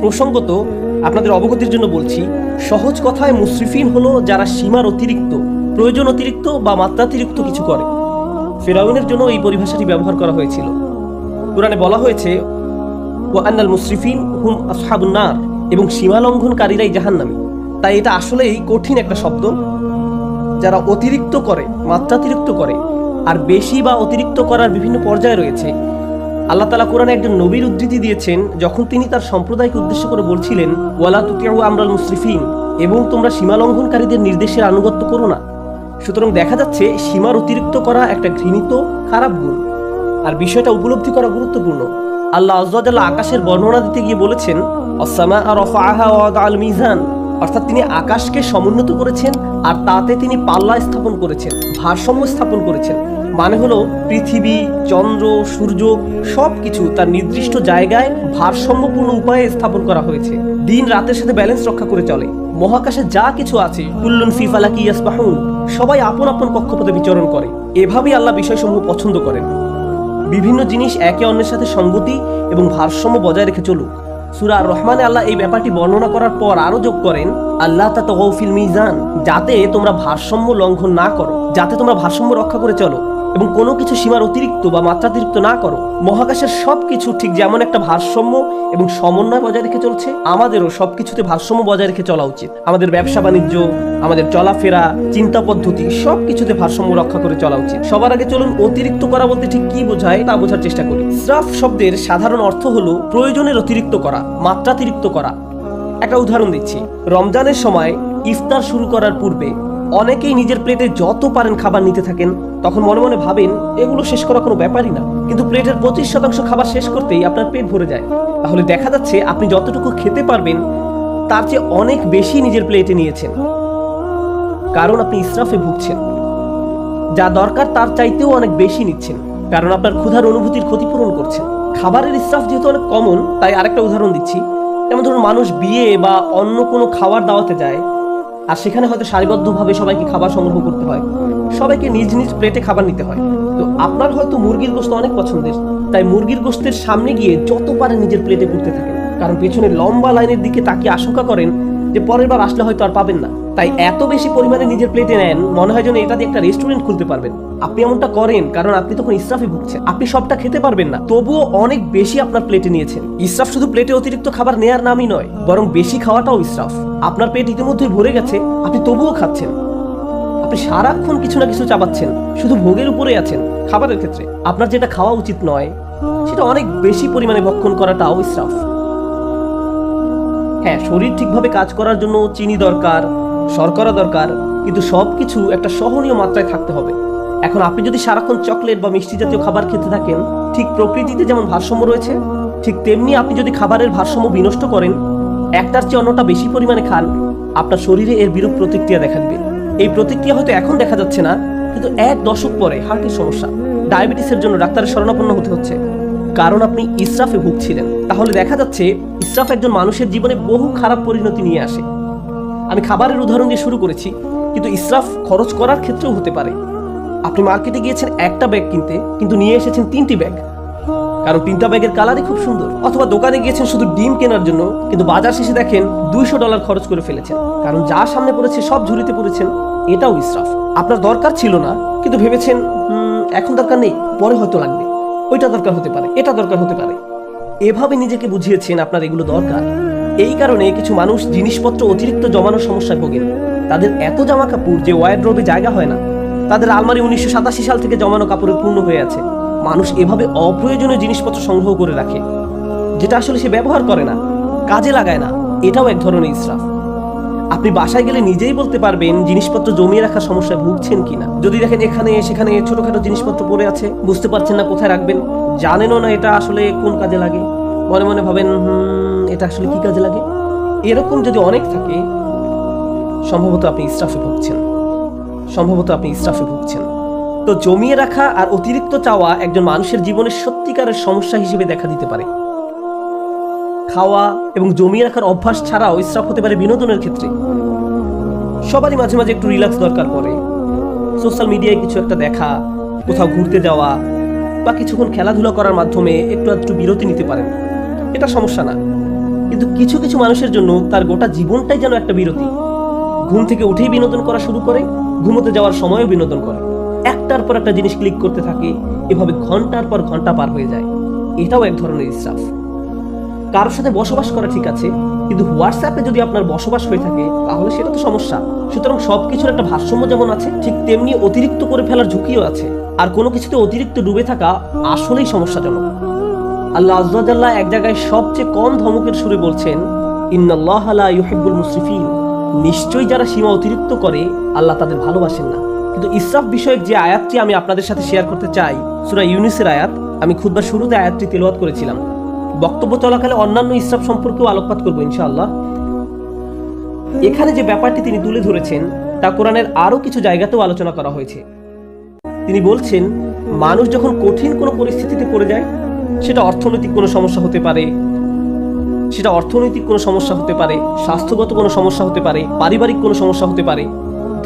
প্রসঙ্গত আপনাদের অবগতির জন্য বলছি, সহজ কথায় মুসরিফিন হলো যারা সীমার অতিরিক্ত, প্রয়োজন অতিরিক্ত বা মাত্রাতিরিক্ত কিছু করে। ফিরআউনের জন্য এই পরিভাষাটি ব্যবহার করা হয়েছিল। কুরআনে বলা হয়েছে ওয়া আন্নাল মুসরিফিন হুম আসহাবুন নার, এবং সীমা লঙ্ঘনকারীরাই জাহান্নামী। তাই এটা আসলেই কঠিন একটা শব্দ। যারা অতিরিক্ত করে, মাত্রাতিরিক্ত করে, আর বেশি বা অতিরিক্ত করার বিভিন্ন পর্যায় রয়েছে। আল্লাহ তাআলা কোরআনে একজন নবীর উদ্ধৃতি দিয়েছেন যখন তিনি তার সম্প্রদায়কে উদ্দেশ্য করে বলছিলেন ওয়ালা তুতিউ আমরাল মুসরিফিন, এবং তোমরা সীমা লঙ্ঘনকারীদের নির্দেশের আনুগত্য করো না। সুতরাং দেখা যাচ্ছে সীমার অতিরিক্ত করা একটা ঘৃণিত খারাপ গুণ, আর বিষয়টা উপলব্ধি করা গুরুত্বপূর্ণ। আল্লাহ আযজা ওয়া জাল্লা আকাশের বর্ণনা দিতে গিয়ে বলেছেন আস-সামাআ রাফাআহা ওয়া ওয়াদাআল মিজান, অর্থাৎ তিনি আকাশকে সমুন্নত করেছেন আর তাতে তিনি পাল্লা স্থাপন করেছেন, ভারসাম্য স্থাপন করেছেন। মানে হলো পৃথিবী, চন্দ্র, সূর্য সবকিছু তার নির্দিষ্ট জায়গায় ভারসাম্যপূর্ণ উপায়ে স্থাপন করা হয়েছে। দিন রাতের সাথে ব্যালেন্স রক্ষা করে চলে। মহাকাশে যা কিছু আছে কুল্লুন ফি ফালাকি ইয়াসবাহুন, সবাই আপন আপন কক্ষপথে বিচরণ করে। এভাবেই আল্লাহ বিষয়সমূহ পছন্দ করেন। বিভিন্ন জিনিস একে অন্যের সাথে সঙ্গতি এবং ভারসাম্য বজায় রেখে চলুক। সূরা আর রহমানে আল্লাহ এই ব্যাপারটি বর্ণনা করার পর আরো যোগ করেন আল্লাহ তাতাগাউ ফিল মিজান, যাতে তোমরা ভারসাম্য লঙ্ঘন না করো, যাতে তোমরা ভারসাম্য রক্ষা করে চলো এবং কোনো কিছু সীমার অতিরিক্ত বা মাত্রাতিরিক্ত না করো। মহাকাশের সবকিছু ঠিক যেমন একটা ভারসাম্য এবং সমন্বয় বজায় রেখে চলছে, আমাদেরও সবকিছুতে ভারসাম্য বজায় রেখে চলা উচিত। আমাদের ব্যবসা বাণিজ্য, আমাদের চলাফেরা, চিন্তা পদ্ধতি সবকিছুতে ভারসাম্য রক্ষা করে চলা উচিত। সবার আগে চলুন অতিরিক্ত করা বলতে ঠিক কি বোঝায় তা বোঝার চেষ্টা করি। ইসরাফ শব্দের সাধারণ অর্থ হলো প্রয়োজনের অতিরিক্ত করা, মাত্রাতিরিক্ত করা। একটা উদাহরণ দিচ্ছি। রমজানের সময় ইফতার শুরু করার পূর্বে অনেকেই নিজের প্লেটে যত পারেন খাবার নিতে থাকেন। তখন মনে মনে ভাবেন এগুলো শেষ করা কোনো ব্যাপারই না, কিন্তু প্লেটের 25% খাবার শেষ করতেই আপনার পেট ভরে যায়। তাহলে দেখা যাচ্ছে আপনি যতটুকু খেতে পারবেন তার চেয়ে অনেক বেশি নিজের প্লেটে নিয়েছেন, কারণ আপনি ইসরাফে ভুগছেন। যা দরকার তার চাইতেও অনেক বেশি নিচ্ছেন, কারণ আপনার ক্ষুধার অনুভূতির ক্ষতিপূরণ করছেন। খাবারের ইসরাফ যেহেতু অনেক কমন, তাই আরেকটা উদাহরণ দিচ্ছি। যেমন ধরুন, মানুষ বিয়ে বা অন্য কোনো খাবার দাওয়াতে যায়, আর সেখানে হয়তো সারিবদ্ধভাবে সবাইকে খাবার সংগ্রহ করতে হয়, সবাইকে নিজ নিজ প্লেটে খাবার নিতে হয়। তো আপনার হয়তো মুরগির গোশত অনেক পছন্দের, তাই মুরগির গোশতের সামনে গিয়ে যত পারে নিজের প্লেটে পুড়তে থাকেন, কারণ পেছনে লম্বা লাইনের দিকে তাকিয়ে আশঙ্কা করেন যে পরের বার আসলে হয়তো আর পাবেন না। তাই এত বেশি পরিমাণে নিজের প্লেটে নেন, মনে হয় যেন এটা দিয়ে একটা রেস্টুরেন্ট খুলতে পারবেন। আপনি এমনটা করেন কারণ আপনি তখন ইসরাফে ভুগছেন। আপনি সবটা খেতে পারবেন না, তবুও অনেক বেশি আপনার প্লেটে নিয়েছেন। ইসরাফ শুধু প্লেটে অতিরিক্ত খাবার নেয়ার নামই নয়, বরং বেশি খাওয়াটাও ইসরাফ। আপনার পেট ইতিমধ্যেই ভরে গেছে, আপনি তবুও খাচ্ছেন। আপনি সারাক্ষণ কিছু না কিছু চাবাচ্ছেন, শুধু ভোগের উপরে আছেন। খাবারের ক্ষেত্রে আপনার যেটা খাওয়া উচিত নয়, সেটা অনেক বেশি পরিমাণে ভক্ষণ করাটাও ইসরাফ। হ্যাঁ, শরীর ঠিকভাবে কাজ করার জন্য চিনি দরকার, শর্করা দরকার, কিন্তু সবকিছু একটা সহনীয় মাত্রায় থাকতে হবে। এখন আপনি যদি সারাক্ষণ চকলেট বা মিষ্টি জাতীয় খাবার খেতে থাকেন, ঠিক প্রকৃতিতে যেমন ভারসাম্য রয়েছে, ঠিক তেমনি আপনি যদি খাবারের ভারসাম্য বিনষ্ট করেন, একটার চেয়ে অন্যটা বেশি পরিমাণে খান, আপনার শরীরে এর বিরূপ প্রতিক্রিয়া দেখা দিবে। এই প্রতিক্রিয়া হয়তো এখন দেখা যাচ্ছে না, কিন্তু 1 দশক পরে হার্টের সমস্যা, ডায়াবেটিসের জন্য ডাক্তারের শরণাপন্ন হতে হচ্ছে, কারণ আপনি ইসরাফে ভুগছিলেন। তাহলে দেখা যাচ্ছে ইসরাফ একজন মানুষের জীবনে বহু খারাপ পরিণতি নিয়ে আসে। আমি খাবারের উদাহরণ দিয়ে শুরু করেছি, কিন্তু ইসরাফ খরচ করার ক্ষেত্রেও হতে পারে। আপনি মার্কেটে গিয়েছেন একটা ব্যাগ কিনতে, কিন্তু নিয়ে এসেছেন 3টি ব্যাগ, কারণ 3টা ব্যাগের কালারই খুব সুন্দর। অথবা দোকানে গিয়েছেন শুধু ডিম কেনার জন্য, কিন্তু বাজার শেষে দেখেন $200 খরচ করে ফেলেছেন, কারণ যা সামনে পড়েছে সব ঝুড়িতে পড়েছেন। এটাও ইসরাফ। আপনার দরকার ছিল না, কিন্তু ভেবেছেন এখন দরকার নেই, পরে হয়তো লাগবে। ওইটা দরকার হতে পারে, এটা দরকার হতে পারে। এভাবে নিজেকে বুঝিয়েছেন আপনার এগুলো দরকার। এই কারণে কিছু মানুষ জিনিসপত্র অতিরিক্ত জমানোর সমস্যায় ভোগেন। তাদের এত জামা কাপড় যে ওয়ারড্রোবে জায়গা হয় না। তাদের আলমারি 1987 সাল থেকে জমানো কাপড়ে পূর্ণ হয়ে আছে। মানুষ এভাবে অপ্রয়োজনীয় জিনিসপত্র সংগ্রহ করে রাখে, যেটা আসলে সে ব্যবহার করে না, কাজে লাগায় না। এটাও এক ধরনের ইসরাফ। আপনি বাসায় গেলে নিজেই বলতে পারবেন জিনিসপত্র জমিয়ে রাখার সমস্যায় ভুগছেন কিনা। যদি দেখেন এখানে সেখানে ছোটখাটো জিনিসপত্র পড়ে আছে, বুঝতে পারছেন না কোথায় রাখবেন, জানেনও না এটা আসলে কোন কাজে লাগে, মনে মনে ভাবেন এটা আসলে কি কাজে লাগে, এরকম যদি অনেক থাকে, সম্ভবত আপনি ইসরাফে ভুগছেন। তো জমিয়ে রাখা আর অতিরিক্ত চাওয়া একজন মানুষের জীবনের সত্যিকারের সমস্যা হিসেবে দেখা দিতে পারে। খাওয়া এবং জমিয়ে রাখার অভ্যাস ছাড়াও ইসরাফ হতে পারে বিনোদনের ক্ষেত্রে। সবারই মাঝে মাঝে একটু রিল্যাক্স দরকার পড়ে। সোশ্যাল মিডিয়ায় কিছু একটা দেখা, কোথাও ঘুরতে যাওয়া বা কিছুক্ষণ খেলাধুলা করার মাধ্যমে একটু বিরতি নিতে পারেন, এটা সমস্যা না। কিন্তু কিছু কিছু মানুষের জন্য তার গোটা জীবনটাই যেন একটা বিরতি। ঘুম থেকে উঠেই বিনোদন করা শুরু করে, ঘুমোতে যাওয়ার সময়ও বিনোদন করে, একটার পর একটা জিনিস ক্লিক করতে থাকে, এভাবে ঘন্টার পর ঘন্টা পার হয়ে যায়। এটাও এক ধরনের ইসরাফ। কারোর সাথে বসবাস করা ঠিক আছে, কিন্তু হোয়াটসঅ্যাপে যদি আপনার বসবাস হয়ে থাকে তাহলে সেটা তো সমস্যা। সুতরাং সবকিছুর একটা ভারসাম্য যেমন আছে, ঠিক তেমনি অতিরিক্ত করে ফেলার ঝুঁকিও আছে। আর কোনো কিছুতে অতিরিক্ত ডুবে থাকা আসলেই সমস্যাজনক। আল্লাহ আযজা ওয়া জাল্লা এক জায়গায় সবচেয়ে কম ধমকের সুরে বলছেন, ইন্নাল্লাহা লা ইউহিব্বুল মুসরিফিন, নিশ্চয়ই যারা সীমা অতিরিক্ত করে আল্লাহ তাদের ভালোবাসেন না। কিন্তু ইসরাফ বিষয়ক যে আয়াতটি আমি আপনাদের সাথে শেয়ার করতে চাই, সূরা ইউনূসের আয়াত, আমি খুতবার শুরুতে আয়াতটি তেলাওয়াত করেছিলাম। বক্তব্য চলাকালে অন্যান্য ইসরাফ সম্পর্কেও আলোকপাত করব ইনশাআল্লাহ। এখানে যে ব্যাপারটি তিনি তুলে ধরেছেন তা কোরআনের আরো কিছু জায়গাতেও আলোচনা করা হয়েছে। তিনি বলছেন, মানুষ যখন কঠিন কোনো পরিস্থিতিতে পড়ে যায়, সেটা অর্থনৈতিক কোনো সমস্যা হতে পারে, স্বাস্থ্যগত কোনো সমস্যা হতে পারে, পারিবারিক কোনো সমস্যা হতে পারে,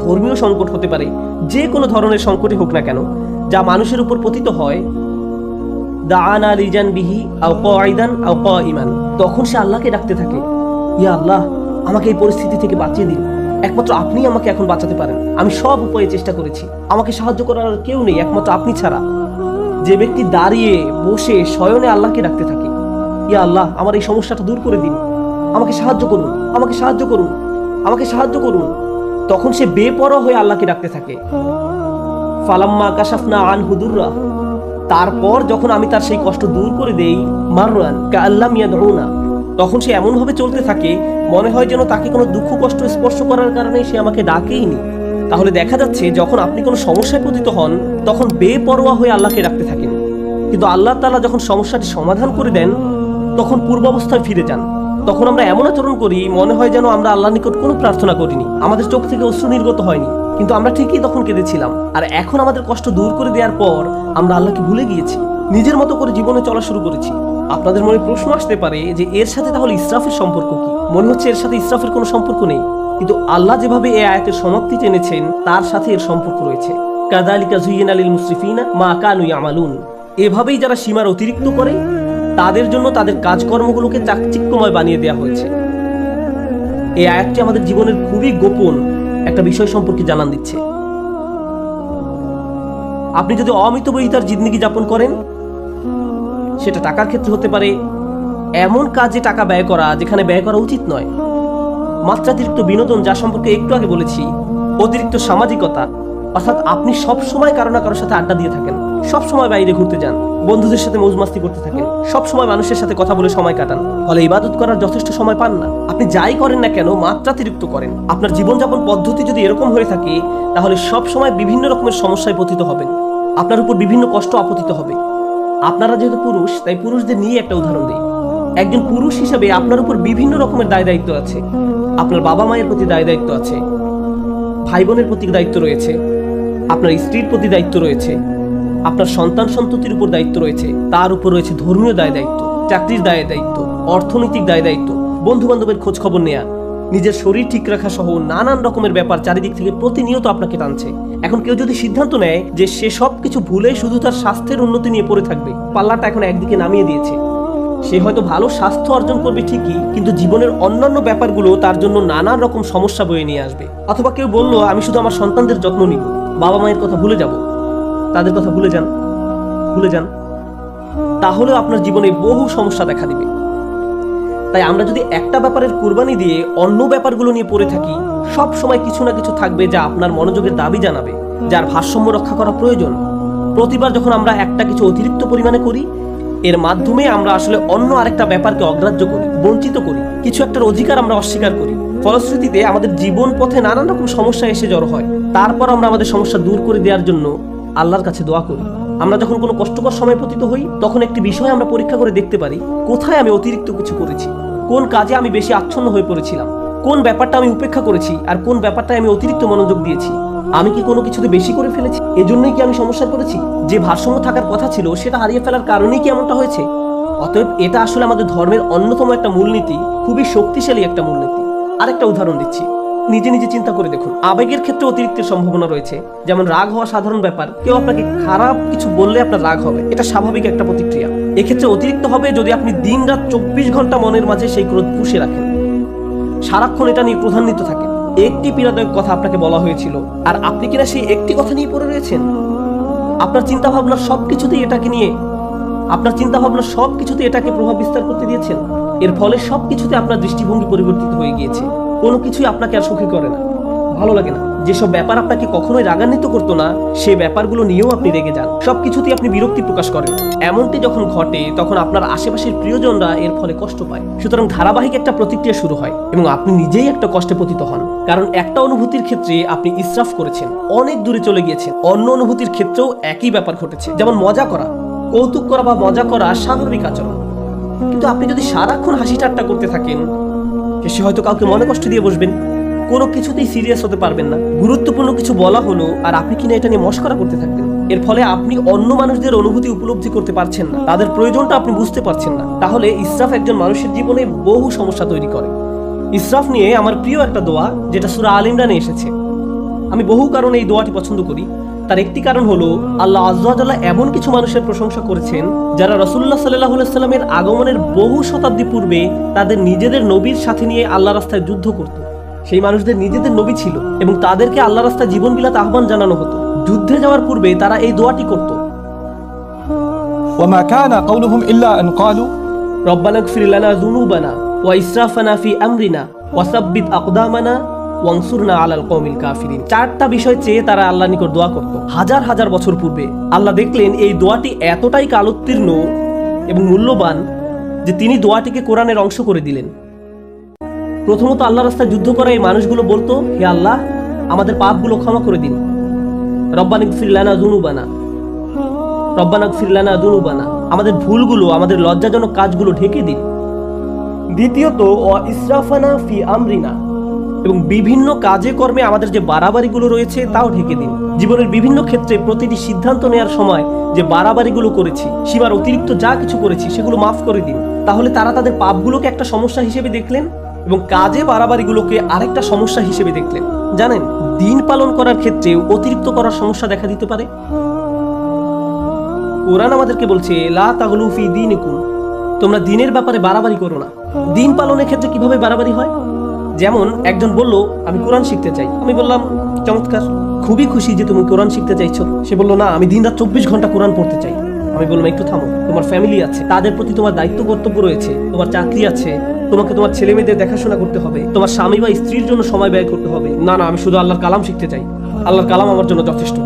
ধর্মীয় সংকট হতে পারে, যে কোনো ধরনের সংকটই হোক না কেন, যা মানুষের উপর পতিত হয়, দাআনা লিজান বিহি আও কাঈদান আও কাঈমান, তখন সে আল্লাহকে ডাকতে থাকে, ইয়া আল্লাহ, আমাকে এই পরিস্থিতি থেকে বাঁচিয়ে দিন, একমাত্র আপনিই আমাকে এখন বাঁচাতে পারেন। আমি সব উপায়ে চেষ্টা করেছি, আমাকে সাহায্য করার আর কেউ নেই একমাত্র আপনি ছাড়া। যে ব্যক্তি দাঁড়িয়ে বসে শয়নে আল্লাহকে ডাকতে থাকে, ইয়া আল্লাহ, আমার এই সমস্যাটা দূর করে দিন, আমাকে সাহায্য করুন, আমাকে সাহায্য করুন, আমাকে সাহায্য করুন, তখন সে বেপরোয়া হয়ে আল্লাহকে ডাকতে থাকে। ফালাম্মা কাশাফনা আনহু দুররা, তারপর যখন আমি তার সেই কষ্ট দূর করে দেই, মাররান কাআল্লাম ইয়াদউনা, তখন সে এমন ভাবে চলতে থাকে মনে হয় যেন তাকে কোনো দুঃখ কষ্ট স্পর্শ করার কারণে সে আমাকে ডাকেইনি। তাহলে দেখা যাচ্ছে যখন আপনি কোনো সমস্যায় পতিত হন তখন বেপরোয়া হয়ে আল্লাহকে ডাকতে থাকেন, কিন্তু আল্লাহ তাআলা যখন সমস্যাটি সমাধান করে দেন তখন পূর্বাবস্থায় ফিরে যান। তখন আমরা এমন আচরণ করি মনে হয় যেন আমরা আল্লাহর নিকট কোনো প্রার্থনা করিনি, আমাদের চোখ থেকে অশ্রু নির্গত হয়নি, কিন্তু আমরা ঠিকই তখন কেঁদেছিলাম। আর এখন আমাদের কষ্ট দূর করে দেওয়ার পর আমরা আল্লাহকে ভুলে গিয়েছি, নিজের মতো করে জীবনে চলা শুরু করেছি। আপনাদের মনে প্রশ্ন আসতে পারে যে এর সাথে তাহলে ইসরাফের সম্পর্ক কি? মনে হচ্ছে এর সাথে ইসরাফের কোনো সম্পর্ক নেই, কিন্তু আল্লাহ যেভাবে এই আয়াতের সমাপ্তি টেনেছেন তার সাথে এর সম্পর্ক রয়েছে। কাযালিকা যুয়িনা লিল মুসরিফিনা মা কানু ইয়ামালুন, এভাবেই যারা সীমার অতিরিক্ত করে তাদের জন্য তাদের কাজকর্মগুলোকে চাকচিক্যময় বানিয়ে দেওয়া হয়েছে। এই আয়াতটি আমাদের জীবনের খুবই গোপন একটা বিষয় সম্পর্কে জানান দিচ্ছে। আপনি যদি অমিতব্যয়িতার জিন্দেগি যাপন করেন, সেটা টাকার ক্ষেত্রে হতে পারে, এমন কাজে টাকা ব্যয় করা যেখানে ব্যয় করা উচিত নয়, মাত্রাতিরিক্ত বিনোদন যা সম্পর্কে একটু আগে বলেছি, অতিরিক্ত সামাজিকতা, অর্থাৎ আপনি সব সময় কারো না কারোর সাথে আড্ডা দিয়ে থাকেন, সব সময় বাইরে ঘুরতে যান, বন্ধুদের সাথে মৌজ মাস্তি করতে থাকেন, সব সময় মানুষের সাথে কথা বলে সময় কাটান, ফলে ইবাদত করার যথেষ্ট সময় পান না। আপনি যাই করেন না কেন মাত্রাতিরিক্ত করেন। আপনার জীবনযাপন পদ্ধতি যদি এরকম হয়ে থাকে তাহলে সব সময় বিভিন্ন রকমের সমস্যায় পতিত হবেন, আপনার উপর বিভিন্ন কষ্ট আপতিত হবে। আপনারা যেহেতু পুরুষ, তাই পুরুষদের নিয়ে একটা উদাহরণ দিই। একজন পুরুষ হিসেবে আপনার উপর বিভিন্ন রকমের দায় দায়িত্ব আছে। আপনার বাবা মায়ের প্রতি দায় দায়িত্ব আছে, ভাই বোনের প্রতি দায়িত্ব রয়েছে, আপনার স্ত্রীর প্রতি দায়িত্ব রয়েছে, আপনার সন্তান সন্ততির উপর দায়িত্ব রয়েছে, তার উপর রয়েছে ধর্মীয় দায় দায়িত্ব, চাকরির দায় দায়িত্ব, অর্থনৈতিক দায় দায়িত্ব, বন্ধু বান্ধবের খোঁজ খবর নেয়া, নিজের শরীর ঠিক রাখা সহ নানান রকমের ব্যাপার চারিদিক থেকে প্রতিনিয়ত আপনাকে টানছে। এখন কেউ যদি সিদ্ধান্ত নেয় যে সে সব কিছু ভুলে শুধু তার স্বাস্থ্যের উন্নতি নিয়ে পড়ে থাকবে, পাল্লাটা এখন একদিকে নামিয়ে দিয়েছে, সে হয়তো ভালো স্বাস্থ্য অর্জন করবে ঠিকই, কিন্তু জীবনের অন্যান্য ব্যাপারগুলো তার জন্য নানান রকম সমস্যা বয়ে নিয়ে আসবে। অথবা কেউ বললো আমি শুধু আমার সন্তানদের যত্ন নিব, বাবা মায়ের কথা ভুলে যাব, তাদের কথা ভুলে যান, তাহলেও আপনার জীবনে বহু সমস্যা দেখা দিবে। তাই আমরা যদি একটা ব্যাপারের কুরবানি দিয়ে অন্য ব্যাপারগুলো নিয়ে পড়ে থাকি, সব সময় কিছু না কিছু থাকবে যা আপনার মনোযোগের দাবি জানাবে, যার ভারসাম্য রক্ষা করা প্রয়োজন। প্রতিবার যখন আমরা একটা কিছু অতিরিক্ত পরিমাণে করি, এর মাধ্যমে আমরা আসলে অন্য আরেকটা ব্যাপারকে অগ্রাহ্য করি, বঞ্চিত করি, কিছু একটার অধিকার আমরা অস্বীকার করি। ফলশ্রুতিতে আমাদের জীবন পথে নানান রকম সমস্যা এসে জড়ো হয়। তারপর আমরা আমাদের সমস্যা দূর করে দেওয়ার জন্য আল্লাহর কাছে দোয়া করি। আমরা যখন কোনো কষ্টকর সময় পতিত হই, তখন একটি বিষয় আমরা পরীক্ষা করে দেখতে পারি, কোথায় আমি অতিরিক্ত কিছু করেছি, কোন কাজে আমি বেশি আচ্ছন্ন হয়ে পড়েছিলাম, কোন ব্যাপারটা আমি উপেক্ষা করেছি, আর কোন ব্যাপারটায় আমি অতিরিক্ত মনোযোগ দিয়েছি। আমি কি কোনো কিছুতে বেশি করে ফেলেছি? এজন্যই কি আমি সমস্যায় পড়েছি? যে ভারসাম্য থাকার কথা ছিল সেটা হারিয়ে ফেলার কারণেই কি এমনটা হয়েছে? অতএব এটা আসলে আমাদের ধর্মের অন্যতম একটা মূলনীতি, খুবই শক্তিশালী একটা মূলনীতি। আরেকটা উদাহরণ দিচ্ছি। নিজে নিজে চিন্তা করে দেখুন, আবেগের ক্ষেত্রে অতিরিক্তের সম্ভাবনা রয়েছে। যেমন রাগ হওয়া সাধারণ ব্যাপার, কেউ আপনাকে খারাপ কিছু বললে আপনার রাগ হবে, এটা স্বাভাবিক একটা প্রতিক্রিয়া। এক্ষেত্রে অতিরিক্ত হবে যদি আপনি দিন রাত 24 ঘন্টা মনের মাঝে সেই ক্রোধ পুষে রাখেন, সারাক্ষণ এটা নিয়ে ক্রোধান্বিত থাকেন। একটি পীড়াদায়ক কথা আপনাকে বলা হয়েছিল আর আপনি কিনা সেই একটি কথা নিয়ে পড়ে রয়েছেন। আপনার চিন্তা ভাবনার সবকিছুতেই এটাকে প্রভাব বিস্তার করতে দিয়েছেন। এর ফলে সবকিছুতে আপনার দৃষ্টিভঙ্গি পরিবর্তিত হয়ে গিয়েছে। কোনো কিছুই আপনাকে আর সুখী করে না, ভালো লাগে না। যেসব ব্যাপার আপনাকে কখনোই রাগান্বিত করতো না, সেই ব্যাপারগুলো নিয়েও আপনি রেগে যান। সবকিছুতেই আপনি বিরক্তি প্রকাশ করেন। এমনটি যখন ঘটে তখন আপনার আশেপাশের প্রিয়জনরা এর ফলে কষ্ট পায়। সুতরাং ধারাবাহিক একটা প্রতিক্রিয়া শুরু হয় এবং আপনি নিজেই একটা কষ্টে পতিত হন। কারণ একটা অনুভূতির ক্ষেত্রে আপনি ইসরাফ করেছেন, অনেক দূরে চলে গিয়েছেন। অন্য অনুভূতির ক্ষেত্রেও একই ব্যাপার ঘটেছে। যেমন মজা করা, কৌতুক করা বা মজা করা স্বাভাবিক আচরণ, কিন্তু আপনি যদি সারাক্ষণ হাসি ঠাট্টা করতে থাকেন, সে হয়তো কাউকে মনে কষ্ট দিয়ে বসবেন, কোনো কিছুতেই সিরিয়াস হতে পারবেন না। গুরুত্বপূর্ণ কিছু বলা হলো আর আপনি কিনা এটা নিয়ে মশকরা করতে থাকবেন। এর ফলে আপনি অন্য মানুষদের অনুভূতি উপলব্ধি করতে পারছেন না, তাদের প্রয়োজনটা আপনি বুঝতে পারছেন না। তাহলে ইসরাফ একজন মানুষের জীবনে বহু সমস্যা তৈরি করে। ইসরাফ নিয়ে আমার প্রিয় একটা দোয়া, যেটা সূরা আল ইমরানে এসেছে। আমি বহু কারণে এই দোয়াটি পছন্দ করি। তার একটি কারণ হলো আল্লাহ আযজা ওয়া জাল্লা এমন কিছু মানুষের প্রশংসা করেছেন যারা রাসূলুল্লাহ সাল্লাল্লাহু আলাইহি ওয়াসাল্লামের আগমনের বহু শতাব্দী পূর্বে তাদের নিজেদের নবীর সাথে নিয়ে আল্লাহর রাস্তায় যুদ্ধ করত। সেই মানুষদের নিজেদের নবী ছিল এবং তাদেরকে আল্লাহর রাস্তায় জীবন বিলাতে আহ্বান জানানো হতো। যুদ্ধে যাওয়ার পূর্বে তারা এই দোয়াটি করত, وما كان قولهم إلا أن قالوا রব্বানা ইগফির লানা যুনুবানা ওয়া ইসরাফানা ফি আমরিনা ওয়া সাব্বিত আকদামানা ওয়ানসুরনা আলাল কওমিল কাফিরিন। চারটা বিষয় চেয়ে তারা আল্লাহর নিকট দোয়া করত হাজার হাজার বছর পূর্বে। আল্লাহ দেখলেন এই দোয়াটি এতটাই কালোত্তীর্ণ এবং মূল্যবান যে তিনি দোয়াটিকে কোরআনের অংশ করে দিলেন। প্রথমত আল্লাহর রাস্তায় যুদ্ধ করা এই মানুষগুলো বলতো, হে আল্লাহ, আমাদের পাপগুলো ক্ষমা করে দিন। রব্বানা ইগফির লানা যুনুবানা, রব্বানা ইগফির লানা যুনুবানা, আমাদের ভুলগুলো, আমাদের লজ্জাজনক কাজগুলো ঢেকে দিন। দ্বিতীয়ত ওয়া ইসরাফানা ফি আমরিনা, এবং বিভিন্ন কাজে কর্মে আমাদের যে বাড়াবাড়িগুলো রয়েছে তাও ঢেকে দিন। জীবনের বিভিন্ন ক্ষেত্রে প্রতিটি সিদ্ধান্ত নেওয়ার সময় যে বাড়াবাড়িগুলো করেছি, সীমার অতিরিক্ত যা কিছু করেছি, সেগুলো মাফ করে দিন। তাহলে তারা তাদের পাপগুলোকে একটা সমস্যা হিসেবে দেখলেন এবং কাজে বাড়াবাড়িগুলোকে আরেকটা সমস্যা হিসেবে দেখলেন। জানেন, দিন পালন করার ক্ষেত্রে অতিরিক্ত করার সমস্যা দেখা দিতে পারে। কোরআন আমাদেরকে বলছে লা তাগলু ফি দীনিকুম, তোমরা দিনের ব্যাপারে বাড়াবাড়ি করো না। দিন পালনের ক্ষেত্রে কিভাবে বাড়াবাড়ি হয়? যেমন একজন বলল, আমি কোরআন শিখতে চাই। আমি বললাম, চমৎকার, খুবই খুশি যে তুমি কোরআন শিখতে চাইছো। সে বলল, না, আমি দিনরাত 24 ঘন্টা কোরআন পড়তে চাই। আমি বললাম, একটু থামো, তোমার ফ্যামিলি আছে, তাদের প্রতি তোমার দায়িত্ব কর্তব্য রয়েছে, তোমার চাকরি আছে, তোমাকে তোমার ছেলে মেয়েদের দেখাশোনা করতে হবে, তোমার স্বামী বা স্ত্রীর জন্য সময় ব্যয় করতে হবে। না না, আমি শুধু আল্লাহর কালাম শিখতে চাই, আল্লাহর কালাম আমার জন্য যথেষ্ট,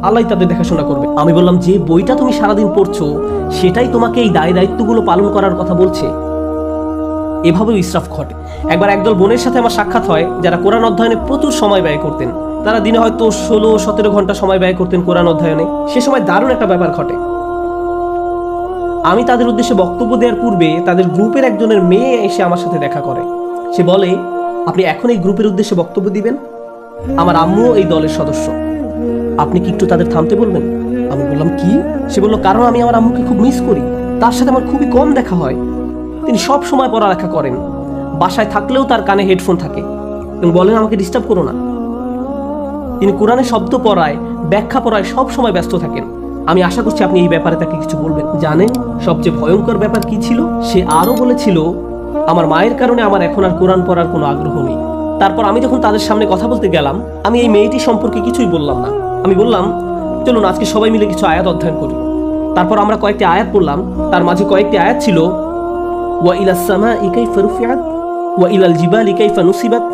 আল্লাহ তাদের দেখাশোনা করবে। আমি বললাম, যে বইটা তুমি সারাদিন পড়ছো সেটাই তোমাকে এই দায়িত্বগুলো পালন করার কথা বলছে। এভাবেও ইসরাফ ঘটে। একবার একদল বোনের সাথে আমার সাক্ষাৎ হয় যারা কোরআন অধ্যয়নে প্রচুর সময় ব্যয় করতেন। তারা দিনে হয়তো 16-17 ঘন্টা সময় ব্যয় করতেন কোরআন অধ্যয়নে। সে সময় দারুণ একটা ব্যাপার ঘটে। আমি তাদের উদ্দেশ্যে বক্তব্য দেওয়ার পূর্বে তাদের গ্রুপের একজনের মেয়ে এসে আমার সাথে দেখা করে। সে বলে, আপনি এখন এই গ্রুপের উদ্দেশ্যে বক্তব্য দিবেন? আমার আম্মুও এই দলের সদস্য, আপনি কি একটু তাদের থামতে বলবেন? আমি বললাম, কি? সে বলল, কারণ আমি আমার আম্মুকে খুব মিস করি, তার সাথে আমার খুবই কম দেখা হয়। তিনি সব সময় পড়ালেখা করেন, বাসায় থাকলেও তার কানে হেডফোন থাকে এবং বলেন, আমাকে ডিস্টার্ব করো না। তিনি কোরআনে শব্দ পড়ায়, ব্যাখ্যা পড়ায় সব সময় ব্যস্ত থাকেন। আমি আশা করছি আপনি এই ব্যাপারে তাকে কিছু বলবেন। জানেন সবচেয়ে ভয়ঙ্কর ব্যাপার কি ছিল? সে আরো বলেছিল, আমার মায়ের কারণে আমার এখন আর কোরআন পড়ার কোনো আগ্রহ নেই। তারপর আমি যখন তাদের সামনে কথা বলতে গেলাম, আমি এই মেয়েটি সম্পর্কে কিছুই বললাম না। আমি বললাম, চলুন আজকে সবাই মিলে কিছু আয়াত অধ্যয়ন করি। তারপর আমরা কয়েকটি আয়াত পড়লাম। তার মাঝে কয়েকটি আয়াত ছিল, ওয়া ইলাস সামাই কাইফা রুফিআত ওয়া ইলাল জিবালি কাইফা নুসিবাত,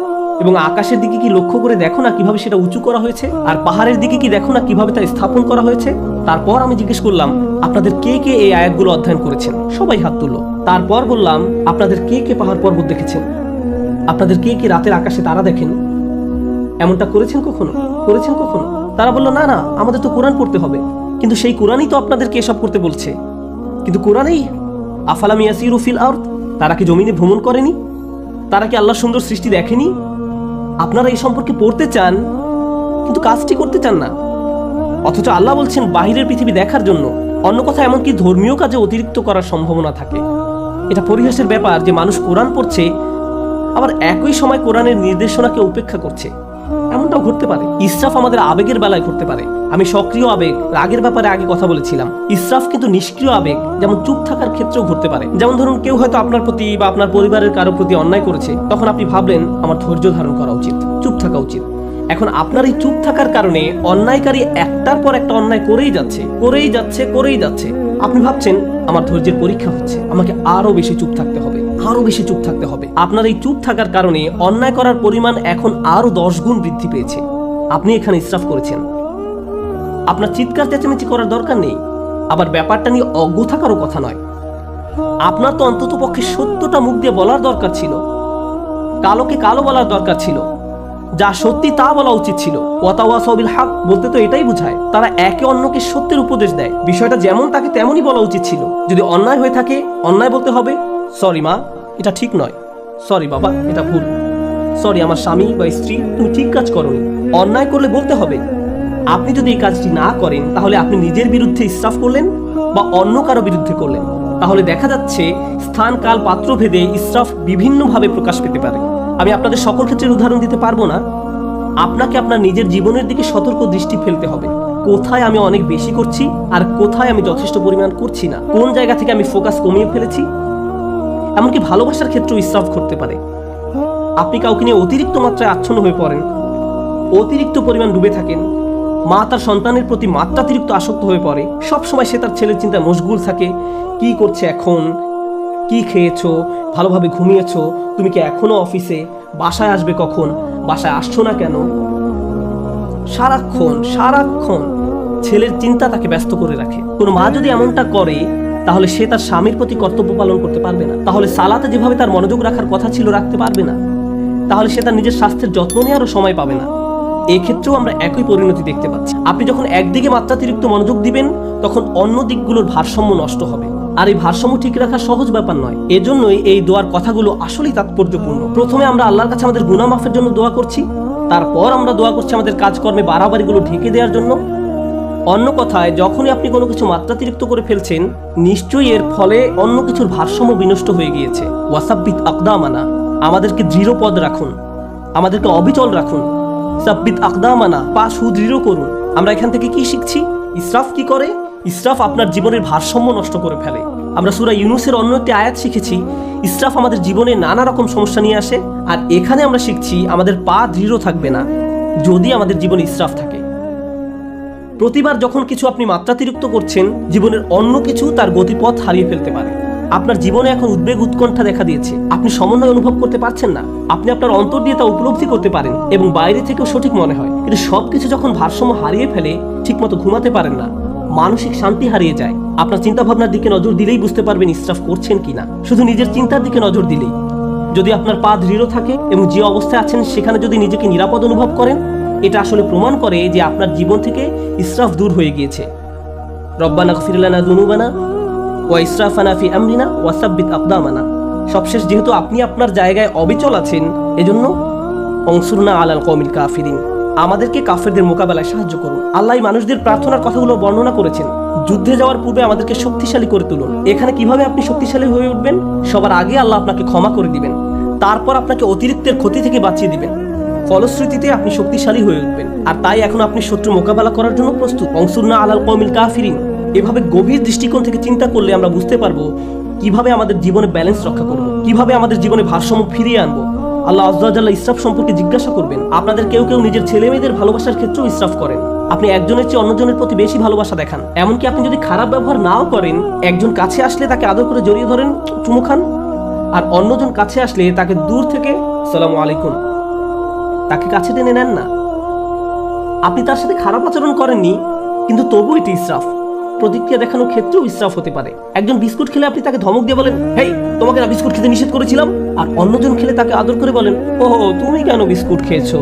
এবং আকাশের দিকে কি লক্ষ্য করে দেখো না কিভাবে সেটা উঁচু করা হয়েছে, আর পাহাড়ের দিকে কি দেখো না কিভাবে তা স্থাপন করা হয়েছে। তারপর আমি জিজ্ঞেস করলাম, আপনাদের কে কে এই আয়াতগুলো অধ্যয়ন করেছেন? সবাই হাত তুলল। তারপর বললাম, আপনাদের কে কে পাহাড় পর্বত দেখেছেন? আপনাদের কে কে রাতের আকাশে তারা দেখেন? এমনটা করেছেন কখনো? তারা বলল, না না, আমাদের তো কোরআন পড়তে হবে। কিন্তু সেই কোরআনই তো আপনাদেরকে এসব করতে বলছে। কিন্তু কোরআনেই আফালাম ইয়াসিরু ফিল আরদ, তারা কি জমিনে ভ্রমণ করেনি? তারা কি আল্লাহর সুন্দর সৃষ্টি দেখেনি? আপনারা এই সম্পর্কে পড়তে চান কিন্তু কাজটি করতে চান না। অথচ আল্লাহ বলছেন বাহিরের পৃথিবী দেখার জন্য। অন্য কথা, এমনকি ধর্মীয় কাজে অতিরিক্ত করার সম্ভাবনা থাকে। এটা পরিহাসের ব্যাপার যে মানুষ কোরআন পড়ছে আবার একই সময় কোরআনের নির্দেশনাকে উপেক্ষা করছে, এমনটাও ঘটতে পারে। ইসরাফ আমাদের আবেগের বেলায় ঘটতে পারে। আমি সক্রিয় আবেগ, রাগের ব্যাপারে আগে কথা বলেছিলাম। ইসরাফ কিন্তু নিষ্ক্রিয় আবেগ, যেমন চুপ থাকার ক্ষেত্রেও ঘটতে পারে। যেমন ধরুন, কেউ হয়তো আপনার প্রতি বা আপনার পরিবারের কারো প্রতি অন্যায় করেছে, তখন আপনি ভাবলেন আমার ধৈর্য ধারণ করা উচিত, চুপ থাকা উচিত। এখন আপনার এই চুপ থাকার কারণে অন্যায়কারী একটার পর একটা অন্যায় করেই যাচ্ছে। আপনি ভাবছেন আমার ধৈর্যের পরীক্ষা হচ্ছে, আমাকে আরো বেশি চুপ থাকতে হবে। আপনার এই চুপ থাকার কারণে অন্যায় করার পরিমাণ এখন আরো 10 গুণ বৃদ্ধি পেয়েছে। আপনি এখানে ইসরাফ করেছেন। আপনার চিৎকার চেঁচামেচি করার দরকার নেই, আবার ব্যাপারটা নিয়ে অজ্ঞ থাকারও কথা নয়। আপনার তো অন্তত পক্ষে সত্যটা মুখ দিয়ে বলার দরকার ছিল, কালোকে কালো বলার দরকার ছিল, যা সত্যি তা বলা উচিত ছিল। ওয়াতাওয়াসাউ বিল হক বলতে তো এটাই বোঝায়, তারা একে অন্যকে সত্যের উপদেশ দেয়। বিষয়টা যেমন তাকে তেমনই বলা উচিত ছিল। যদি অন্যায় হয়ে থাকে, অন্যায় বলতে হবে, সরি মা, এটা ঠিক নয়, সরি বাবা, এটা ভুল, সরি আমার স্বামী বা স্ত্রী, তুমি ঠিক কাজ করোনি। অন্যায় করলে বলতে হবে। আপনি যদি এই কাজটি না করেন, তাহলে আপনি নিজের বিরুদ্ধে ইসরাফ করলেন বা অন্য কারো বিরুদ্ধে করলেন। তাহলে দেখা যাচ্ছে স্থান, কাল, পাত্র ভেদে ইসরাফ বিভিন্নভাবে প্রকাশ পেতে পারে। আমি আপনাদের সকল ক্ষেত্রের উদাহরণ দিতে পারবো না। আপনাকে আপনার নিজের জীবনের দিকে সতর্ক দৃষ্টি ফেলতে হবে। কোথায় আমি অনেক বেশি করছি আর কোথায় আমি যথেষ্ট পরিমাণ করছি না, কোন জায়গা থেকে আমি ফোকাস কমিয়ে ফেলেছি। এমনকি ভালোবাসার ক্ষেত্রেও ইসরাফ করতে পারে। আপনি কাউকে নিয়ে অতিরিক্ত মাত্রায় আচ্ছন্ন হয়ে পড়েন, অতিরিক্ত পরিমাণ ডুবে থাকেন। মা তার সন্তানের প্রতি মাত্রাতিরিক্ত আসক্ত হয়ে পড়ে। সবসময় সে তার ছেলের চিন্তায় মশগুল থাকে। কি করছে এখন, কি খেয়েছো, ভালোভাবে ঘুমিয়েছো, তুমি কি এখনো অফিসে, বাসায় আসবে কখন, বাসায় আসছো না কেন। সারাক্ষণ ছেলের চিন্তা তাকে ব্যস্ত করে রাখে। কোনো মা যদি এমনটা করে, তাহলে সে তার স্বামীর প্রতি কর্তব্য পালন করতে পারবে না। তাহলে সালাতে যেভাবে তার মনোযোগ রাখার কথা ছিল রাখতে পারবে না। তাহলে সে তার নিজের স্বাস্থ্যের যত্ন নেওয়ারও সময় পাবে না। এক্ষেত্রেও আমরা একই পরিণতি দেখতে পাচ্ছি। আপনি যখন একদিকে মাত্রাতিরিক্ত মনোযোগ দিবেন, তখন অন্য দিকগুলোর ভারসাম্য নষ্ট হবে। আর এই ভারসাম্য ঠিক রাখা সহজ ব্যাপার নয়। এজন্যই এই দোয়ার কথাগুলো আসলেই তাৎপর্যপূর্ণ। প্রথমে আমরা আল্লাহর কাছে আমাদের গুনাহ মাফের জন্য দোয়া করছি, তারপর আমরা দোয়া করছি আমাদের কাজকর্মে বাড়াবাড়িগুলো ঢেকে দেওয়ার জন্য। অন্য কথায়, যখনই আপনি কোনো কিছু মাত্রাতিরিক্ত করে ফেলছেন, নিশ্চয়ই এর ফলে অন্য কিছুর ভারসাম্য বিনষ্ট হয়ে গিয়েছে। ওয়াসাব্বিত আকদামানা, আমাদেরকে দৃঢ় পদ রাখুন, আমাদেরকে অবিচল রাখুন। সাব্বিত আকদামানা, পা সুদৃঢ় করুন। আমরা এখান থেকে কি শিখছি? ইসরাফ কি করে? ইসরাফ আপনার জীবনের ভারসাম্য নষ্ট করে ফেলে। আমরা সূরা ইউনূসের অন্য একটি আয়াত শিখেছি, ইসরাফ আমাদের জীবনে নানা রকম সমস্যা নিয়ে আসে। আর এখানে আমরা শিখছি আমাদের পা দৃঢ় থাকবে না যদি আমাদের জীবনে ইসরাফ থাকে। প্রতিবার যখন কিছু আপনি মাত্রাতিরিক্ত করছেন, জীবনের অন্য কিছু তার গতিপথ হারিয়ে ফেলতে পারে। আপনার জীবনে এখন উদ্বেগ, উৎকণ্ঠা দেখা দিয়েছে, আপনি সমন্বয় অনুভব করতে পারছেন না। আপনি আপনার অন্তর দিয়ে তা উপলব্ধি করতে পারেন এবং বাইরে থেকেও সঠিক মনে হয়। কিন্তু সবকিছু যখন ভারসাম্য হারিয়ে ফেলে, ঠিকমতো ঘুমাতে পারেন না, মানসিক শান্তি হারিয়ে যায়। আপনার চিন্তা ভাবনার দিকে নজর দিলেই বুঝতে পারবেন ইসরাফ করছেন কিনা। শুধু নিজের চিন্তার দিকে নজর দিলেই। যদি আপনার পা দৃঢ় থাকে এবং যে অবস্থায় আছেন সেখানে যদি নিজেকে নিরাপদ অনুভব করেন, এটা আসলে প্রমাণ করে যে আপনার জীবন থেকে ইসরাফ দূর হয়ে গিয়েছে। রব্বানা গফির লানা যুনুবানা ওয়া ইসরাফানা ফি আমরিনা ওয়া সাব্বিত আকদামানা। সবশেষ, যেহেতু আপনি আপনার জায়গায় অবিচল আছেন, এজন্য অনসুরনা আলাল কওমিল কাফিরিন, আমাদেরকে কাফেরদের মোকাবেলায় সাহায্য করুন। আল্লাহ মানুষদের প্রার্থনার কথাগুলো বর্ণনা করেছেন। যুদ্ধে যাওয়ার পূর্বে আমাদেরকে শক্তিশালী করে তুলুন। এখানে কিভাবে আপনি শক্তিশালী হয়ে উঠবেন? সবার আগে আল্লাহ আপনাকে ক্ষমা করে দিবেন, তারপর আপনাকে অতিরিক্তের ক্ষতি থেকে বাঁচিয়ে দিবেন। ফলশ্রুতিতে আপনি শক্তিশালী হয়ে উঠবেন। আর তাই এখন আপনি শত্রু মোকাবেলা করার জন্য প্রস্তুত। অনসুরনা আলাল কওমিল কাফিরিন। এভাবে গভীর দৃষ্টিকোণ থেকে চিন্তা করলে আমরা বুঝতে পারবো কিভাবে আমাদের জীবনে ব্যালেন্স রক্ষা করব, কিভাবে আমাদের জীবনে ভারসাম্য ফিরিয়ে আনবো। আল্লাহ আযজা ওয়া জাল্লা ইসরাফ সম্পর্কে জিজ্ঞাসা করবেন। আপনাদের কেউ কেউ নিজের ছেলে মেয়েদের ভালোবাসার ক্ষেত্রেও ইসরাফ করেন। আপনি একজনের চেয়ে অন্যজনের প্রতি বেশি ভালোবাসা দেখান। এমনকি আপনি যদি খারাপ ব্যবহার নাও করেন, একজন কাছে আসলে তাকে আদর করে জড়িয়ে ধরেন, চুমু খান, আর অন্যজন কাছে আসলে তাকে দূর থেকে আসসালামু আলাইকুম, তাকে কাছে টেনে নেন না। আপনি তার সাথে খারাপ আচরণ করেননি, কিন্তু তবু এটি ইসরাফ। প্রতিক্রিয়া দেখানোর ক্ষেত্রেও ইসরাফ হতে পারে। একজন বিস্কুট খেলে আপনি তাকে ধমক দিয়ে বলেন, হেই, তোমাকে না বিস্কুট খেতে নিষেধ করেছিলাম। আর অন্যজন খেলে তাকে আদর করে বলেন, ওহো, তুমি কেন বিস্কুট খেয়েছো।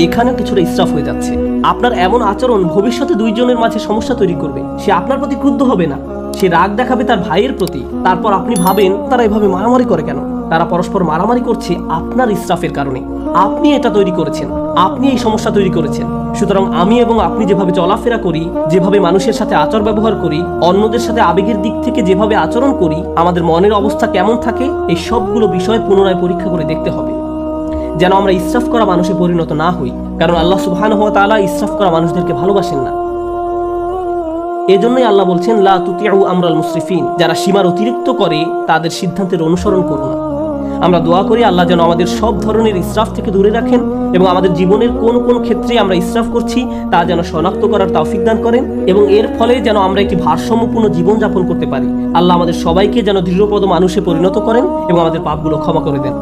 এখানেও কিছুটা ইসরাফ হয়ে যাচ্ছে। আপনার এমন আচরণ ভবিষ্যতে দুইজনের মাঝে সমস্যা তৈরি করবে। সে আপনার প্রতি ক্রুদ্ধ হবে না, সে রাগ দেখাবে তার ভাইয়ের প্রতি। তারপর আপনি ভাবেন তারা এভাবে মারামারি করে কেন। তারা পরস্পর মারামারি করছে আপনার ইসরাফের কারণে। আপনি এটা তৈরি করেছেন, আপনি এই সমস্যা তৈরি করেছেন। সুতরাং আমি এবং আপনি যেভাবে চলাফেরা করি, যেভাবে মানুষের সাথে আচার ব্যবহার করি, অন্যদের সাথে আবেগের দিক থেকে যেভাবে আচরণ করি, আমাদের মনের অবস্থা কেমন থাকে, এই সবগুলো বিষয় পুনরায় পরীক্ষা করে দেখতে হবে। যেন আমরা ইসরাফ করা মানুষে পরিণত না হই, কারণ আল্লাহ সুবহানাহু ওয়া তাআলা ইসরাফ করা মানুষদেরকে ভালোবাসেন না। এজন্যই আল্লাহ বলছেন লা তুতিউ আমরাল মুসরিফিন, যারা সীমার অতিরিক্ত করে তাদের সিদ্ধান্তের অনুসরণ করো না। আমরা দোয়া করি আল্লাহ যেন আমাদের সব ধরনের ইসরাফ থেকে দূরে রাখেন এবং আমাদের জীবনের কোন কোন ক্ষেত্রে আমরা ইসরাফ করছি তা যেন শনাক্ত করার তৌফিক দান করেন এবং এর ফলে যেন আমরা একটি ভারসাম্যপূর্ণ জীবন যাপন করতে পারি। আল্লাহ আমাদের সবাইকে যেন দৃঢ়পদ মানুষে পরিণত করেন এবং আমাদের পাপগুলো ক্ষমা করে দেন।